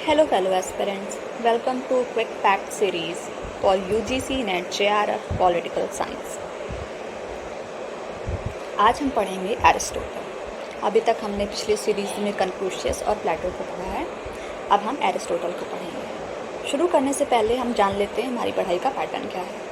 Hello fellow aspirants, welcome to Quick Fact series for UGC NET JRF Political Science। आज हम पढ़ेंगे Aristotle. अभी तक हमने पिछले सीरीज में कन्फ्यूशियस और प्लेटो को पढ़ा है, अब हम एरिस्टोटल को पढ़ेंगे। शुरू करने से पहले हम जान लेते हैं हमारी पढ़ाई का पैटर्न क्या है।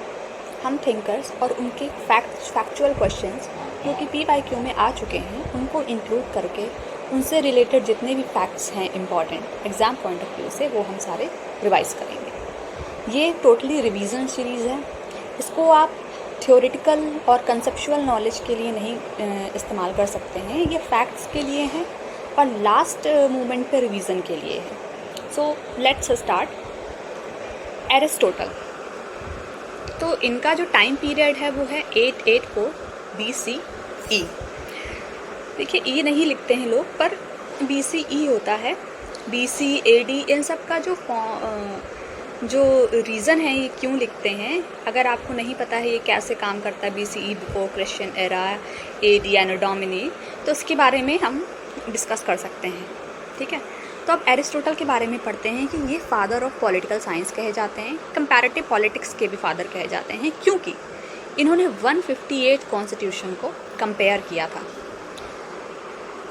हम थिंकर्स और उनके फैक्चुअल क्वेश्चंस जो कि PYQ में आ चुके हैं उनको इंक्लूड करके उनसे रिलेटेड जितने भी फैक्ट्स हैं important exam point of view से, वो हम सारे रिवाइज करेंगे। ये टोटली रिवीजन सीरीज़ है। इसको आप थ्योरेटिकल और कंसेप्चुअल नॉलेज के लिए नहीं इस्तेमाल कर सकते हैं। ये फैक्ट्स के लिए हैं और लास्ट मोमेंट पे रिवीजन के लिए है। So let's start. एरिस्टोटल, तो इनका जो टाइम पीरियड है वो है 884 BCE। देखिए ई नहीं लिखते हैं लोग, पर BCE होता है। BC AD इन सब का जो रीज़न है ये क्यों लिखते हैं, अगर आपको नहीं पता है ये कैसे काम करता है BCE before Christian era, AD एनो डोमिनी, तो उसके बारे में हम डिस्कस कर सकते हैं। ठीक है, तो अब एरिस्टोटल के बारे में पढ़ते हैं कि ये फादर ऑफ पॉलिटिकल साइंस कहे जाते हैं, कंपैरेटिव पॉलिटिक्स के भी फादर कहे जाते हैं, क्योंकि इन्होंने 158 कॉन्स्टिट्यूशन को कंपेयर किया था।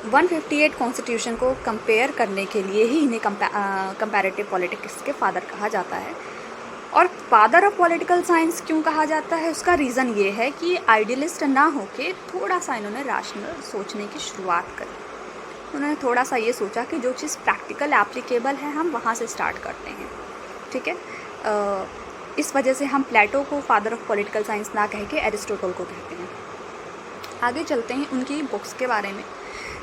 158 कॉन्स्टिट्यूशन को कंपेयर करने के लिए ही इन्हें कंपैरेटिव पॉलिटिक्स के फादर कहा जाता है। और फादर ऑफ पॉलिटिकल साइंस क्यों कहा जाता है, उसका रीज़न ये है कि आइडियलिस्ट ना होके थोड़ा सा इन्होंने रैशनल सोचने की शुरुआत करी। उन्होंने थोड़ा सा ये सोचा कि जो चीज़ प्रैक्टिकल एप्लीकेबल है हम वहाँ से स्टार्ट करते हैं। ठीक है, इस वजह से हम प्लेटो को फादर ऑफ पॉलिटिकल साइंस ना कह के एरिस्टोटल को कहते हैं। आगे चलते हैं उनकी बुक्स के बारे में।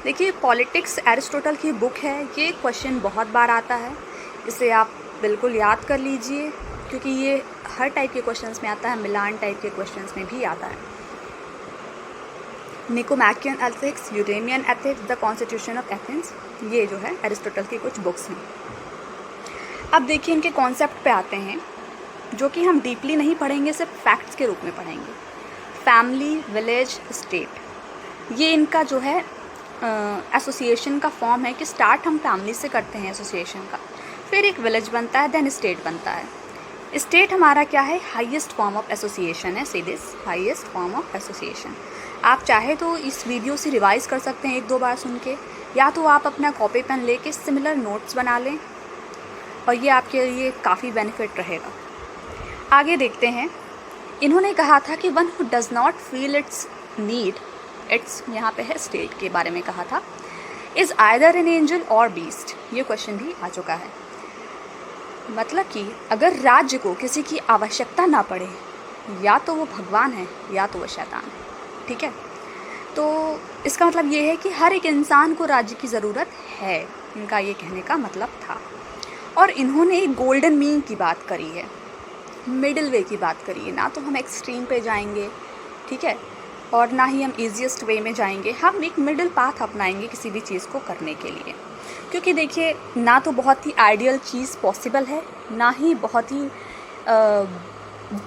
देखिए, पॉलिटिक्स एरिस्टोटल की बुक है। ये क्वेश्चन बहुत बार आता है, इसे आप बिल्कुल याद कर लीजिए क्योंकि ये हर टाइप के क्वेश्चंस में आता है, मिलान टाइप के क्वेश्चंस में भी आता है। Nicomachean Ethics, Eudemian Ethics, the Constitution of Athens, ये जो है एरिस्टोटल की कुछ बुक्स हैं। अब देखिए इनके कॉन्सेप्ट पे आते हैं जो कि हम डीपली नहीं पढ़ेंगे, सिर्फ फैक्ट्स के रूप में पढ़ेंगे। फैमिली, विलेज, स्टेट, ये इनका जो है एसोसिएशन का फॉर्म है कि स्टार्ट हम फैमिली से करते हैं एसोसिएशन का, फिर एक विलेज बनता है, देन स्टेट बनता है। स्टेट हमारा क्या है, हाईएस्ट फॉर्म ऑफ एसोसिएशन है। See this, highest form of association. आप चाहे तो इस वीडियो से रिवाइज़ कर सकते हैं 1-2 बार सुन के, या तो आप अपना कॉपी पेन लेके सिमिलर नोट्स बना लें और ये आपके लिए काफ़ी बेनिफिट रहेगा। आगे देखते हैं। इन्होंने कहा था कि one who does not feel it's need, it's यहाँ पे है स्टेट के बारे में कहा था, इज़ आइदर एन एंजल और बीस्ट। ये क्वेश्चन भी आ चुका है। मतलब कि अगर राज्य को किसी की आवश्यकता ना पड़े, या तो वो भगवान है या तो वो शैतान है। ठीक है, तो इसका मतलब ये है कि हर एक इंसान को राज्य की ज़रूरत है, इनका ये कहने का मतलब था। और इन्होंने एक गोल्डन मीन की बात करी है, मिडिल वे की बात करी है। ना तो हम एक्सट्रीम पे जाएंगे, ठीक है, और ना ही हम ईजीएस्ट वे में जाएंगे। हम एक मिडिल पाथ अपनाएंगे किसी भी चीज़ को करने के लिए, क्योंकि देखिए ना तो बहुत ही आइडियल चीज़ पॉसिबल है, ना ही बहुत ही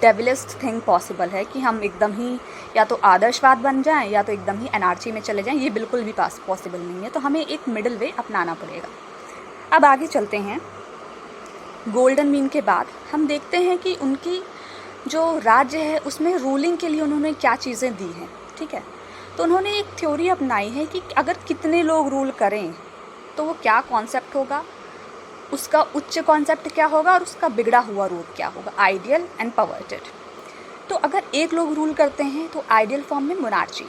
डेविलिस्ट थिंग पॉसिबल है कि हम एकदम ही या तो आदर्शवाद बन जाएं या तो एकदम ही एनार्जी में चले जाएं। ये बिल्कुल भी पॉसिबल नहीं है, तो हमें एक मिडिल वे अपनाना पड़ेगा। अब आगे चलते हैं। गोल्डन मीन के बाद हम देखते हैं कि उनकी जो राज्य है उसमें रूलिंग के लिए उन्होंने क्या चीज़ें दी हैं। ठीक है, तो उन्होंने एक थ्योरी अपनाई है कि अगर कितने लोग रूल करें तो वो क्या कॉन्सेप्ट होगा, उसका उच्च कॉन्सेप्ट क्या होगा और उसका बिगड़ा हुआ रूप क्या होगा, आइडियल एंड परवर्टेड। तो अगर एक लोग रूल करते हैं तो आइडियल फॉर्म में मोनार्ची,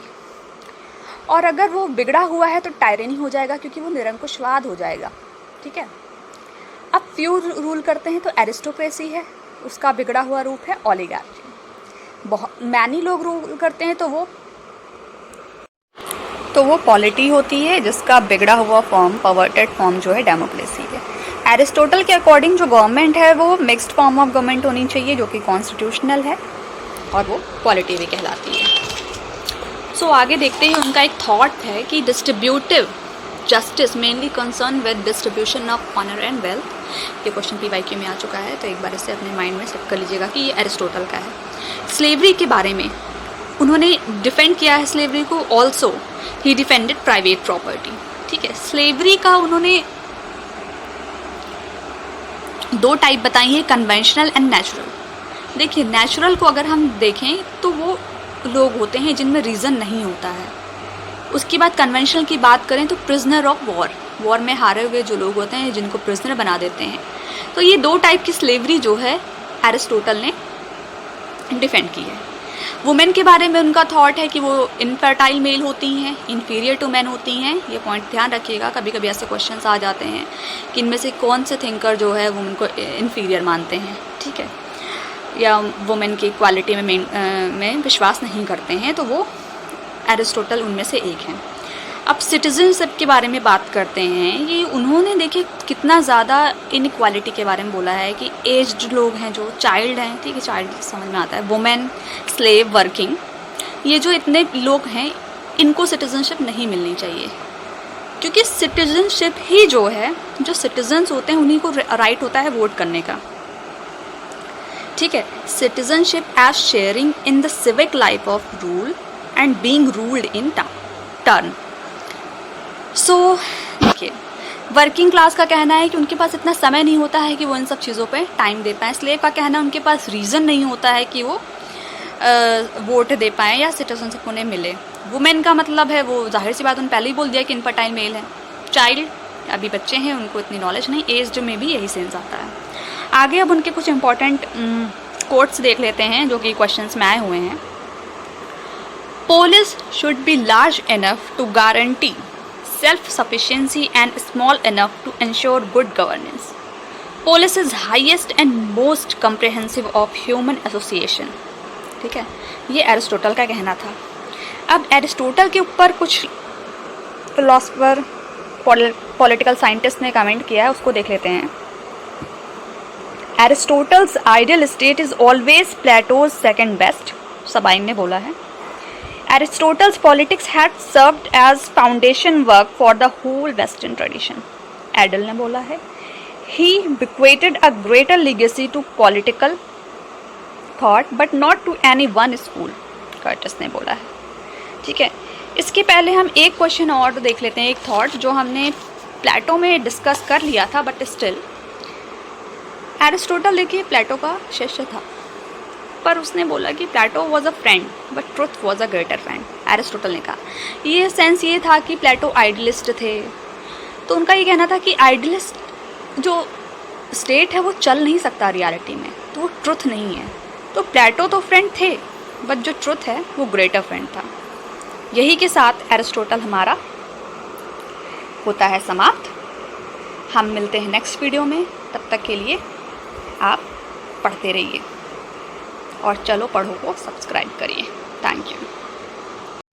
और अगर वो बिगड़ा हुआ है तो टायरेनी हो जाएगा क्योंकि वो निरंकुशवाद हो जाएगा। ठीक है, अब फ्यू रूल करते हैं तो एरिस्टोक्रेसी है, उसका बिगड़ा हुआ रूप है ओलिगार्की। बहुत मैनी लोग रूल करते हैं तो वो पॉलिटी होती है, जिसका बिगड़ा हुआ फॉर्म, परवर्टेड फॉर्म जो है डेमोक्रेसी है। एरिस्टोटल के अकॉर्डिंग जो गवर्नमेंट है वो मिक्स्ड फॉर्म ऑफ गवर्नमेंट होनी चाहिए, जो कि कॉन्स्टिट्यूशनल है और वो पॉलिटी भी कहलाती है। सो आगे देखते हैं। उनका एक थॉट है कि distributive justice mainly concern with distribution of honour and wealth. ये क्वेश्चन PYQ में आ चुका है, तो एक बार इसे अपने माइंड में सेट कर लीजिएगा कि ये एरिस्टोटल का है। स्लेवरी के बारे में उन्होंने डिफेंड किया है स्लेवरी को। Also he defended private property. ठीक है, स्लेवरी का उन्होंने दो टाइप बताई हैं, कन्वेंशनल एंड नेचुरल। देखिए नेचुरल को अगर हम देखें तो वो लोग होते हैं जिनमें रीज़न नहीं होता है। उसके बाद कन्वेंशनल की बात करें तो प्रिजनर ऑफ वॉर में हारे हुए जो लोग होते हैं जिनको प्रिजनर बना देते हैं। तो ये दो टाइप की स्लेवरी जो है एरिस्टोटल ने डिफेंड की है। वुमेन के बारे में उनका थॉट है कि वो इनफर्टाइल मेल होती हैं, इन्फीरियर टू मैन होती हैं। ये पॉइंट ध्यान रखिएगा, कभी कभी ऐसे क्वेश्चंस आ जाते हैं कि इनमें से कौन से थिंकर जो है वुमेन को इन्फीरियर मानते हैं, ठीक है, या वुमेन की इक्वालिटी में विश्वास नहीं करते हैं, तो वो एरिस्टोटल उनमें से एक हैं। अब सिटीजनशिप के बारे में बात करते हैं। ये उन्होंने देखिए कितना ज़्यादा इनइक्वालिटी के बारे में बोला है कि एज्ड लोग हैं, जो चाइल्ड हैं, ठीक है, चाइल्ड समझ में आता है, वुमेन, स्लेव, वर्किंग, ये जो इतने लोग हैं इनको सिटीजनशिप नहीं मिलनी चाहिए, क्योंकि सिटीजनशिप ही जो है, जो सिटीजन्स होते हैं उन्हीं को राइट होता है वोट करने का, ठीक है। Citizenship as sharing in the civic life of rule and being ruled in turn. So देखिए वर्किंग क्लास का कहना है कि उनके पास इतना समय नहीं होता है कि वो इन सब चीज़ों पे टाइम दे पाएँ। स्लेव का कहना है उनके पास रीज़न नहीं होता है कि वो वोट दे पाएँ या सिटीजनशिप उन्हें मिले। वुमेन का मतलब है, वो जाहिर सी बात उन्होंने पहले ही बोल दिया कि इनफर्टाइल मेल है। चाइल्ड अभी बच्चे हैं, उनको इतनी नॉलेज नहीं। एज्ड में भी यही सेंस आता है। आगे अब उनके कुछ इंपॉर्टेंट कोट्स देख लेते हैं जो कि क्वेश्चंस में आए हुए हैं। Polis should be large enough to guarantee self-sufficiency and small enough to ensure good governance. Polis is highest and most comprehensive of human association. ठीक है, ये एरिस्टोटल का कहना था। अब एरिस्टोटल के ऊपर कुछ फिलोसफर, पॉलिटिकल साइंटिस्ट ने कमेंट किया है, उसको देख लेते हैं। Aristotle's ideal state is always Plato's second best, Sabine ने बोला है। Aristotle's politics had served as foundation work for the whole Western tradition. एडल ने बोला है। He bequeathed a greater legacy to political thought, but not to any one school. Curtis ने बोला है, ठीक है। इसके पहले हम एक क्वेश्चन और देख लेते हैं, एक थॉट जो हमने प्लेटो में डिस्कस कर लिया था, बट स्टिल एरिस्टोटल देखिए प्लेटो का शिष्य था, पर उसने बोला कि Plato was a friend but truth was a greater friend. Aristotle ने कहा, ये सेंस ये था कि प्लेटो आइडियलिस्ट थे, तो उनका ये कहना था कि आइडियलिस्ट जो स्टेट है वो चल नहीं सकता रियलिटी में, तो वो ट्रुथ नहीं है। तो प्लेटो तो फ्रेंड थे, बट जो ट्रुथ है वो ग्रेटर फ्रेंड था। यही के साथ एरिस्टोटल हमारा होता है समाप्त। हम मिलते हैं नेक्स्ट वीडियो में, तब तक के लिए आप पढ़ते रहिए और चलो पढ़ो को सब्सक्राइब करिए। Thank you.